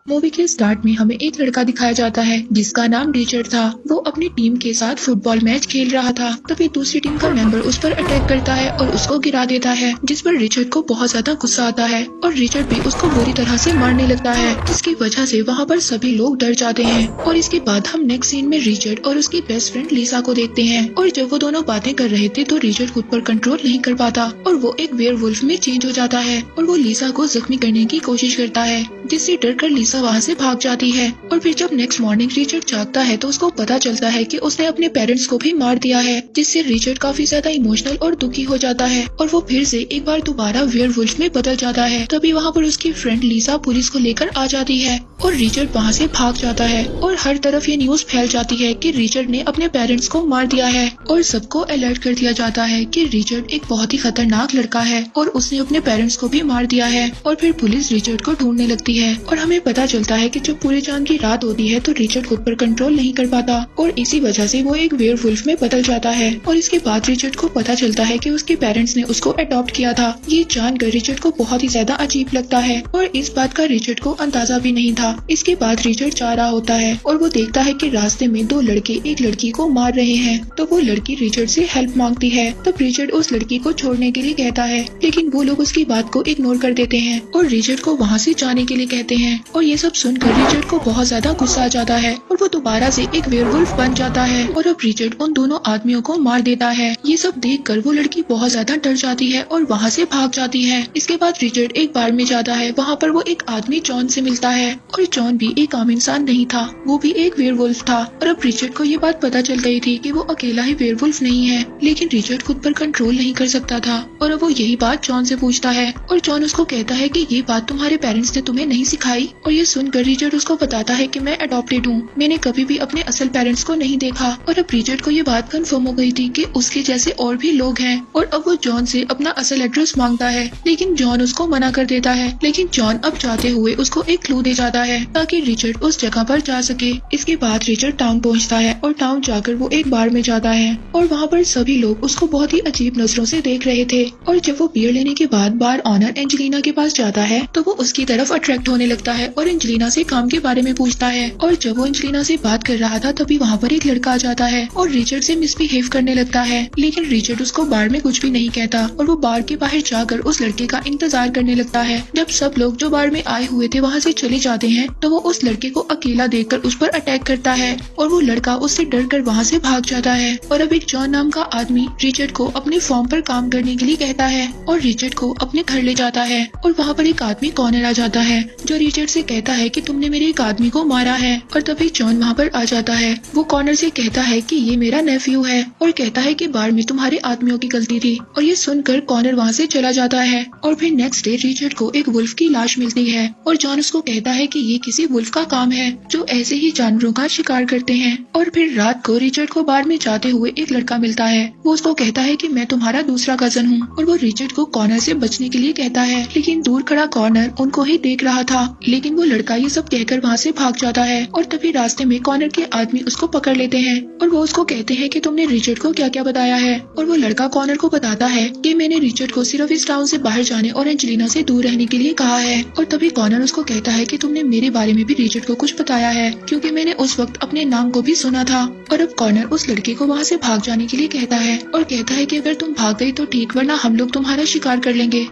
Movie के start में हमें एक लड़का दिखाया जाता है जिसका नाम रिचर्ड था। वो अपनी टीम के साथ फुटबॉल मैच खेल रहा था, तभी दूसरी टीम का मेंबर उस पर अटैक करता है और उसको गिरा देता है, जिस पर रिचर्ड को बहुत ज्यादा गुस्सा आता है और रिचर्ड भी उसको बुरी तरह से मारने लगता है, जिसकी वजह से वहाँ पर सभी लोग डर जाते हैं। और इसके बाद हम नेक्स्ट सीन में रिचर्ड और उसकी बेस्ट फ्रेंड लिसा को देखते हैं और जब वो दोनों बातें कर रहे थे तो रिचर्ड खुद पर कंट्रोल नहीं कर पाता और वो एक वेयरवुल्फ में चेंज हो जाता है और वो लिसा को जख्मी करने की कोशिश करता है, जिससे डरकर लिसा वहाँ से भाग जाती है। और फिर जब नेक्स्ट मॉर्निंग रिचर्ड जागता है तो उसको पता चलता है कि उसने अपने पेरेंट्स को भी मार दिया है, जिससे रिचर्ड काफी ज्यादा इमोशनल और दुखी हो जाता है और वो फिर से एक बार दोबारा वेयरवुल्फ में बदल जाता है। तभी वहाँ पर उसकी फ्रेंड लिसा पुलिस को लेकर आ जाती है और रिचर्ड वहाँ से भाग जाता है और हर तरफ ये न्यूज फैल जाती है कि रिचर्ड ने अपने पेरेंट्स को मार दिया है और सबको अलर्ट कर दिया जाता है कि रिचर्ड एक बहुत ही खतरनाक लड़का है और उसने अपने पेरेंट्स को भी मार दिया है। और फिर पुलिस रिचर्ड को ढूंढने लगती है और हमें पता चलता है कि जब पूरे चांद की रात होती है तो रिचर्ड खुद पर कंट्रोल नहीं कर पाता और इसी वजह से वो एक वेयरवुल्फ में बदल जाता है। और इसके बाद रिचर्ड को पता चलता है कि उसके पेरेंट्स ने उसको अडॉप्ट किया था। ये जानकर रिचर्ड को बहुत ही ज्यादा अजीब लगता है और इस बात का रिचर्ड को अंदाजा भी नहीं था। इसके बाद रिचर्ड जा रहा होता है और वो देखता है कि रास्ते में दो लड़के एक लड़की को मार रहे हैं, तो वो लड़की रिचर्ड से हेल्प मांगती है। तब रिचर्ड उस लड़की को छोड़ने के लिए कहता है, लेकिन वो लोग उसकी बात को इग्नोर कर देते हैं और रिचर्ड को वहाँ से जाने के लिए कहते हैं। और ये सब सुनकर रिचर्ड को बहुत ज्यादा गुस्सा आ जाता है और वो दोबारा से एक वेयरवुल्फ बन जाता है और अब रिचर्ड उन दोनों आदमियों को मार देता है। ये सब देखकर वो लड़की बहुत ज्यादा डर जाती है और वहाँ से भाग जाती है। इसके बाद रिचर्ड एक बार में जाता है, वहाँ पर वो एक आदमी जॉन से मिलता है और जॉन भी एक आम इंसान नहीं था, वो भी एक वेयरवुल्फ था। और अब रिचर्ड को ये बात पता चल गई थी कि वो अकेला ही वेयरवुल्फ नहीं है, लेकिन रिचर्ड खुद पर कंट्रोल नहीं कर सकता था और अब वो यही बात जॉन से पूछता है और जॉन उसको कहता है कि ये बात तुम्हारे पेरेंट्स ने तुम्हें नहीं सिखाई। और ये सुनकर रिचर्ड उसको बताता है कि मैं अडॉप्टेड हूँ, मैंने कभी भी अपने असल पेरेंट्स को नहीं देखा। और अब रिचर्ड को ये बात कंफर्म हो गई थी कि उसके जैसे और भी लोग हैं और अब वो जॉन से अपना असल एड्रेस मांगता है, लेकिन जॉन उसको मना कर देता है। लेकिन जॉन अब जाते हुए उसको एक क्लू दे जाता है ताकि रिचर्ड उस जगह पर जा सके। इसके बाद रिचर्ड टाउन पहुँचता है और टाउन जाकर वो एक बार में जाता है और वहाँ पर सभी लोग उसको बहुत ही अजीब नजरों से देख रहे थे। और जब वो बियर लेने के बाद बार ऑनर एंजेलिना के पास जाता है तो वो उसकी तरफ अट्रैक्ट होने लगता है और एंजेलिना से काम के बारे में पूछता है। और जब वो एंजेलिना से बात कर रहा था तभी वहाँ पर एक लड़का आ जाता है और रिचर्ड से मिसबिहेव करने लगता है, लेकिन रिचर्ड उसको बार में कुछ भी नहीं कहता और वो बार के बाहर जाकर उस लड़के का इंतजार करने लगता है। जब सब लोग जो बार में आए हुए थे वहाँ से चले जाते हैं तो वो उस लड़के को अकेला देखकर उस पर अटैक करता है और वो लड़का उससे डर कर वहाँ से भाग जाता है। और अब एक जॉन नाम का आदमी रिचर्ड को अपने फॉर्म पर काम करने के लिए कहता है और रिचर्ड को अपने घर ले जाता है और वहाँ पर एक आदमी कॉर्नर आ जाता है जो रिचर्ड से कहता है कि तुमने मेरे एक आदमी को मारा है। और तभी जॉन वहाँ पर आ जाता है, वो कॉर्नर से कहता है कि ये मेरा नेफ्यू है और कहता है कि बार में तुम्हारे आदमियों की गलती थी। और ये सुनकर कॉर्नर वहाँ से चला जाता है। और फिर नेक्स्ट डे रिचर्ड को एक वुल्फ की लाश मिलती है और जॉन उसको कहता है कि ये किसी वुल्फ का काम है जो ऐसे ही जानवरों का शिकार करते हैं। और फिर रात को रिचर्ड को बार में जाते हुए एक लड़का मिलता है, वो उसको कहता है कि मैं तुम्हारा दूसरा कजन हूँ और वो रिचर्ड को कॉर्नर से बचने के लिए कहता है, लेकिन दूर खड़ा कॉर्नर उनको ही देख रहा था। लेकिन वो लड़का ये सब कहकर वहाँ से भाग जाता है और तभी रास्ते में कॉर्नर के आदमी उसको पकड़ लेते हैं और वो उसको कहते हैं कि तुमने रिचर्ड को क्या क्या बताया है। और वो लड़का कॉर्नर को बताता है कि मैंने रिचर्ड को सिर्फ इस टाउन से बाहर जाने और एंजेलिना से दूर रहने के लिए कहा है। और तभी कॉर्नर उसको कहता है कि तुमने मेरे बारे में भी रिचर्ड को कुछ बताया है, क्योंकि मैंने उस वक्त अपने नाम को भी सुना था। और अब कॉर्नर उस लड़के को वहाँ से भाग जाने के लिए कहता है और कहता है कि अगर तुम भाग गई तो ठीक, वरना हम लोग तुम्हारा शिकार कर लेंगे।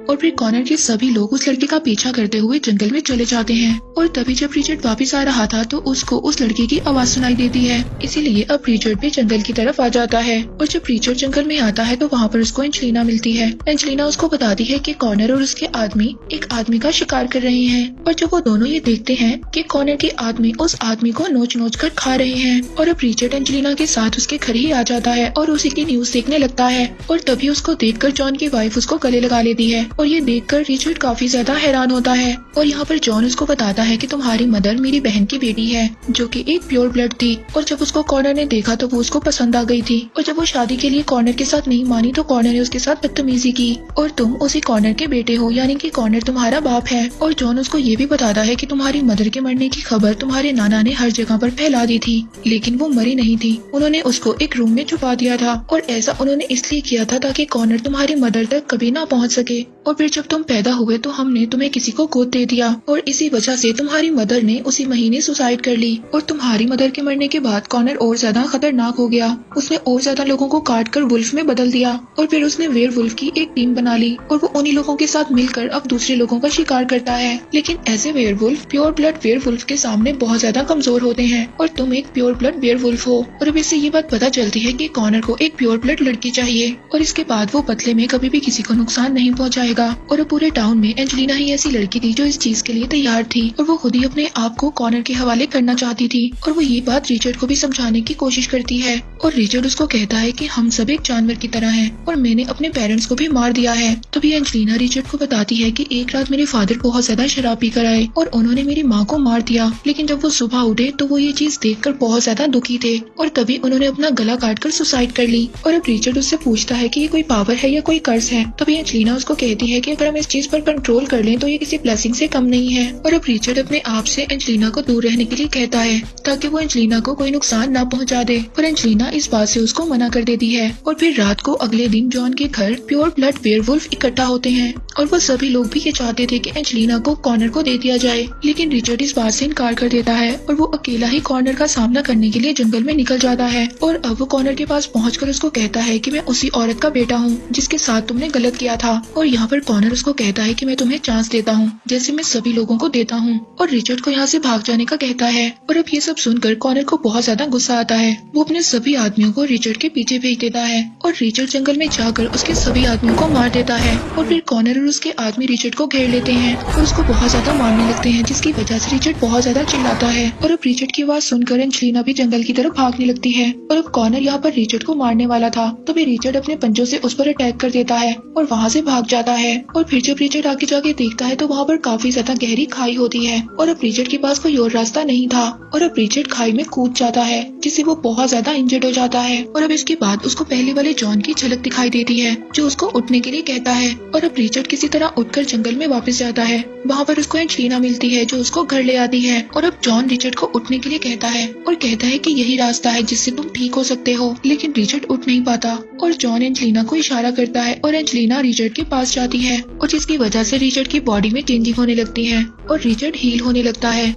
और फिर कॉर्नर के सभी लोग उस लड़के का पीछा करते हुए जंगल में चले जाते हैं। और तभी जब रिचर्ड वापस आ रहा था तो उसको उस लड़के की आवाज सुनाई देती है, इसीलिए अब रिचर्ड भी जंगल की तरफ आ जाता है। और जब रिचर्ड जंगल में आता है तो वहाँ पर उसको एंजेलिना मिलती है। एंजेलिना उसको बताती है कि कॉर्नर और उसके आदमी एक आदमी का शिकार कर रहे हैं। और जब वो दोनों ये देखते हैं कि कॉर्नर के आदमी उस आदमी को नोच नोच कर खा रहे हैं। और अब रिचर्ड एंजेलिना के साथ उसके घर ही आ जाता है और उसी की न्यूज देखने लगता है। और तभी उसको देखकर जॉन की वाइफ उसको गले लगा लेती है और ये देखकर रिचर्ड काफी ज्यादा हैरान होता है। और यहाँ पर जॉन उसको बताता है कि तुम्हारी मदर मेरी बहन की बेटी है, जो कि एक प्योर ब्लड थी। और जब उसको कॉर्नर ने देखा तो वो उसको पसंद आ गई थी। और जब वो शादी के लिए कॉर्नर के साथ नहीं मानी तो कॉर्नर ने उसके साथ बदतमीजी की और तुम उसी कॉर्नर के बेटे हो, यानी कि कॉर्नर तुम्हारा बाप है। और जॉन उसको ये भी बताता है कि तुम्हारी मदर के मरने की खबर तुम्हारे नाना ने हर जगह पर फैला दी थी, लेकिन वो मरी नहीं थी, उन्होंने उसको एक रूम में छुपा दिया था। और ऐसा उन्होंने इसलिए किया था ताकि कॉर्नर तुम्हारी मदर तक कभी ना पहुँच सके। और फिर जब तुम पैदा हुए तो हमने तुम्हें किसी को गोद दे दिया और इसी वजह से तुम्हारी मदर ने उसी महीने सुसाइड कर ली और तुम्हारी मदर के मरने के बाद कॉनर और ज्यादा खतरनाक हो गया। उसने और ज्यादा लोगों को काट कर वुल्फ में बदल दिया और फिर उसने वेयरवुल्फ की एक टीम बना ली और वो उन्हीं लोगों के साथ मिलकर अब दूसरे लोगों का शिकार करता है। लेकिन ऐसे वेयरवुल्फ प्योर ब्लड वेयरवुल्फ के सामने बहुत ज्यादा कमजोर होते हैं और तुम एक प्योर ब्लड वेयरवुल्फ हो। और अब इससे ये बात पता चलती है कि कॉनर को एक प्योर ब्लड लड़की चाहिए और इसके बाद वो बदले में कभी भी किसी को नुकसान नहीं पहुंचाएगा। और पूरे टाउन में एंजेलिना ही ऐसी लड़की थी जो इस चीज के लिए तैयार थी और वो खुद ही अपने आप को कॉनर के हवाले करना चाहती थी। और वो ये बात रिचर्ड को भी समझाने की कोशिश करती है और रिचर्ड उसको कहता है कि हम सब एक जानवर की तरह हैं और मैंने अपने पेरेंट्स को भी मार दिया है। तभी एंजेलिना रिचर्ड को बताती है कि एक रात मेरे फादर बहुत ज्यादा शराब पीकर आए और उन्होंने मेरी माँ को मार दिया, लेकिन जब वो सुबह उठे तो वो ये चीज देखकर बहुत ज्यादा दुखी थे और तभी उन्होंने अपना गला काटकर सुसाइड कर ली। और अब रिचर्ड उससे पूछता है कि ये कोई पावर है या कोई कर्ज है। तभी एंजेलिना उसको कहती है कि अगर हम इस चीज पर कंट्रोल कर लें तो ये किसी ब्लेसिंग से कम नहीं है। और अब रिचर्ड अपने आप से एंजेलिना को दूर रहने के लिए कहता है ताकि वो एंजेलिना को कोई नुकसान न पहुंचा दे, पर एंजेलिना इस बात से उसको मना कर देती है। और फिर रात को अगले दिन जॉन के घर प्योर ब्लड वेयरवुल्फ इकट्ठा होते हैं और वो सभी लोग भी ये चाहते थे कि एंजेलिना को कॉनर को दे दिया जाए, लेकिन रिचर्ड इस बात से इनकार कर देता है और वो अकेला ही कॉनर का सामना करने के लिए जंगल में निकल जाता है। और अब वो कॉनर के पास पहुंचकर उसको कहता है कि मैं उसी औरत का बेटा हूँ जिसके साथ तुमने गलत किया था। और यहाँ पर कॉनर उसको कहता है कि मैं तुम्हें चांस देता हूँ जैसे मैं सभी लोगों को देता हूँ, और रिचर्ड को यहाँ से भाग जाने का कहता है। और अब ये सब सुनकर कॉनर को बहुत ज्यादा गुस्सा आता है। वो अपने सभी आदमियों को रिचर्ड के पीछे भेज देता है और रिचर्ड जंगल में जाकर उसके सभी आदमियों को मार देता है। और फिर कॉनर और उसके आदमी रिचर्ड को घेर लेते हैं और उसको बहुत ज्यादा मारने लगते हैं, जिसकी वजह से रिचर्ड बहुत ज्यादा चिल्लाता है। और अब रिचर्ड की आवाज सुनकर एंजेलिना भी जंगल की तरफ भागने लगती है। और अब कॉनर यहाँ पर रिचर्ड को मारने वाला था, तभी रिचर्ड अपने पंजों से उस पर अटैक कर देता है और वहाँ से भाग जाता है। और फिर जब रिचर्ड आगे जाके देखता है तो वहाँ पर काफी ज्यादा गहरी खाई होती है और अब रिचर्ड के पास कोई और रास्ता नहीं था और अब रिचर्ड खाई में कूद जाता है, जिससे वो बहुत ज्यादा इंजर्ड हो जाता है। और अब इसके बाद उसको पहले वाले जॉन की झलक दिखाई देती है जो उसको उठने के लिए कहता है। और अब रिचर्ड किसी तरह उठकर जंगल में वापस जाता है। वहाँ पर उसको एंजेलिना मिलती है जो उसको घर ले आती है। और अब जॉन रिचर्ड को उठने के लिए कहता है और कहता है कि यही रास्ता है जिससे तुम ठीक हो सकते हो, लेकिन रिचर्ड उठ नहीं पाता और जॉन एंजेलिना को इशारा करता है और एंजेलिना रिचर्ड के पास जाती है और जिसकी वजह से रिचर्ड की बॉडी में चेंजिंग होने लगती है और रिचर्ड हील होने लगता है।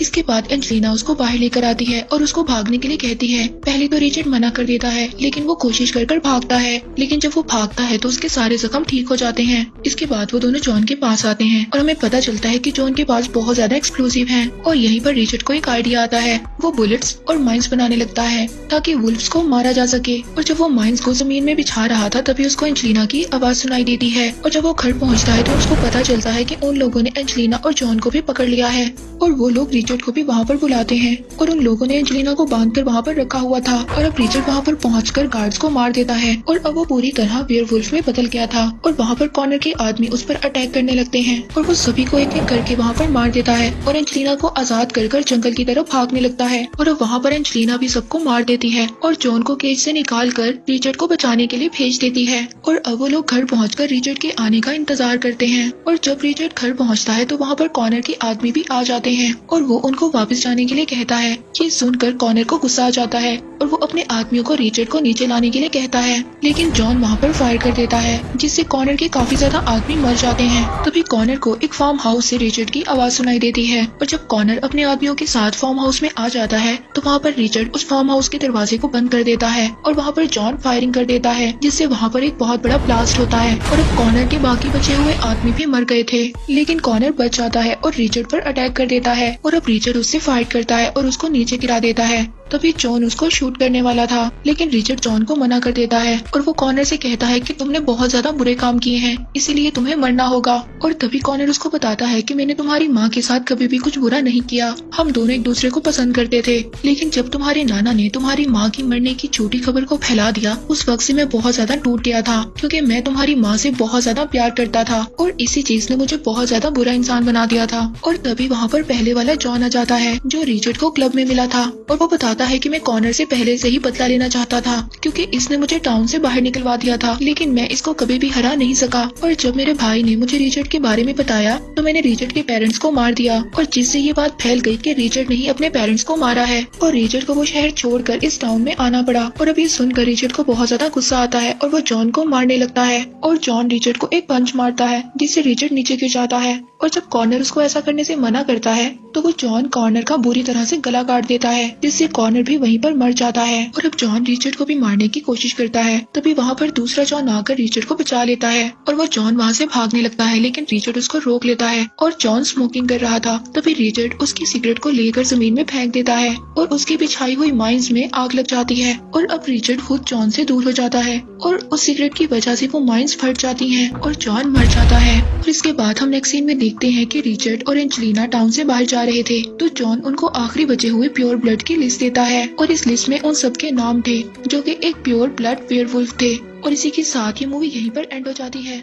इसके बाद एंजेलिना उसको बाहर लेकर आती है और उसको भागने के लिए कहती है। पहले तो रिचर्ड मना कर देता है, लेकिन वो कोशिश कर भागता है, लेकिन जब वो भागता है तो उसके सारे जख्म ठीक हो जाते हैं। इसके बाद वो दोनों जॉन के पास आते हैं और हमें पता चलता है कि जॉन के पास बहुत ज्यादा एक्सप्लोसिव हैं और यहीं पर रिचर्ड को एक आइडिया आता है। वो बुलेट्स और माइंस बनाने लगता है ताकि वुल्फ्स को मारा जा सके। और जब वो माइंस को जमीन में बिछा रहा था तभी उसको एंजेलिना की आवाज सुनाई देती है और जब वो घर पहुँचता है तो उसको पता चलता है कि उन लोगों ने एंजेलिना और जॉन को भी पकड़ लिया है और वो लोग रिचर्ड को भी वहाँ पर बुलाते हैं और उन लोगों ने एंजेलिना को बांधकर वहाँ पर रखा हुआ था। और अब रिचर्ड वहाँ पर पहुंचकर गार्ड्स को मार देता है और अब वो पूरी तरह वेयरवुल्फ में बदल गया था और वहाँ पर कॉनर के आदमी उस पर अटैक करने लगते हैं और वो सभी को एक एक करके वहाँ पर मार देता है और एंजेलिना को आजाद कर जंगल की तरफ भागने लगता है। और अब वहाँ पर एंजेलिना भी सबको मार देती है और जॉन को केज से निकाल कर रिचर्ड को बचाने के लिए भेज देती है। और अब वो लोग घर पहुँच रिचर्ड के आने का इंतजार करते हैं और जब रिचर्ड घर पहुँचता है तो वहाँ पर कॉनर के आदमी भी आ जाते हैं और वो उनको वापस जाने के लिए कहता है। ये सुनकर कॉनर को गुस्सा आ जाता है और वो अपने आदमियों को रिचर्ड को नीचे लाने के लिए कहता है, लेकिन जॉन वहाँ पर फायर कर देता है जिससे कॉनर के काफी ज्यादा आदमी मर जाते हैं। तभी कॉनर को एक फार्म हाउस से रिचर्ड की आवाज सुनाई देती है और जब कॉनर अपने आदमियों के साथ फार्म हाउस में आ जाता है तो वहाँ पर रिचर्ड उस फार्म हाउस के दरवाजे को बंद कर देता है और वहाँ पर जॉन फायरिंग कर देता है जिससे वहाँ पर एक बहुत बड़ा ब्लास्ट होता है और अब कॉनर के बाकी बचे हुए आदमी भी मर गए थे, लेकिन कॉनर बच जाता है और रिचर्ड पर अटैक कर देता है और अब रिचर्ड उससे फाइट करता है और उसको नीचे गिरा देता है। तभी जॉन उसको शूट करने वाला था, लेकिन रिचर्ड जॉन को मना कर देता है और वो कॉनर से कहता है कि तुमने बहुत ज्यादा बुरे काम किए हैं, इसीलिए तुम्हें मरना होगा। और तभी कॉनर उसको बताता है कि मैंने तुम्हारी माँ के साथ कभी भी कुछ बुरा नहीं किया, हम दोनों एक दूसरे को पसंद करते थे, लेकिन जब तुम्हारे नाना ने तुम्हारी माँ की मरने की झूठी खबर को फैला दिया उस वक्त से मैं बहुत ज्यादा टूट गया था, क्योंकि मैं तुम्हारी माँ से बहुत ज्यादा प्यार करता था और इसी चीज ने मुझे बहुत ज्यादा बुरा इंसान बना दिया था। और तभी वहाँ पर पहले वाला जॉन आ जाता है जो रिचर्ड को क्लब में मिला था और वो बताता कहता है कि मैं कॉर्नर से पहले से ही बदला लेना चाहता था क्योंकि इसने मुझे टाउन से बाहर निकलवा दिया था, लेकिन मैं इसको कभी भी हरा नहीं सका। और जब मेरे भाई ने मुझे रिचर्ड के बारे में बताया तो मैंने रिचर्ड के पेरेंट्स को मार दिया और जिससे ये बात फैल गई कि रिचर्ड ने ही अपने पेरेंट्स को मारा है और रिचर्ड को वो शहर छोड़कर इस टाउन में आना पड़ा। और अब ये सुनकर रिचर्ड को बहुत ज्यादा गुस्सा आता है और वो जॉन को मारने लगता है और जॉन रिचर्ड को एक पंच मारता है जिससे रिचर्ड नीचे गिर जाता है। और जब कॉर्नर उसको ऐसा करने से मना करता है तो वो जॉन कॉर्नर का बुरी तरह से गला काट देता है जिससे कॉर्नर भी वहीं पर मर जाता है। और अब जॉन रिचर्ड को भी मारने की कोशिश करता है, तभी वहाँ पर दूसरा जॉन आकर रिचर्ड को बचा लेता है और वो जॉन वहाँ से भागने लगता है, लेकिन रिचर्ड उसको रोक लेता है। और जॉन स्मोकिंग कर रहा था, तभी रिचर्ड उसकी सिगरेट को लेकर जमीन में फेंक देता है और उसकी बिछाई हुई माइंस में आग लग जाती है और अब रिचर्ड खुद जॉन से दूर हो जाता है और उस सिगरेट की वजह से वो माइंस फट जाती हैं और जॉन मर जाता है। और इसके बाद हम नेक्स्ट सीन में देखते हैं कि रिचर्ड और एंजेलिना टाउन से बाहर जा रहे थे तो जॉन उनको आखिरी बचे हुए प्योर ब्लड की लिस्ट देता है और इस लिस्ट में उन सबके नाम थे जो कि एक प्योर ब्लड वेयरवुल्फ थे। और इसी के साथ ये मूवी यहीं पर एंड हो जाती है।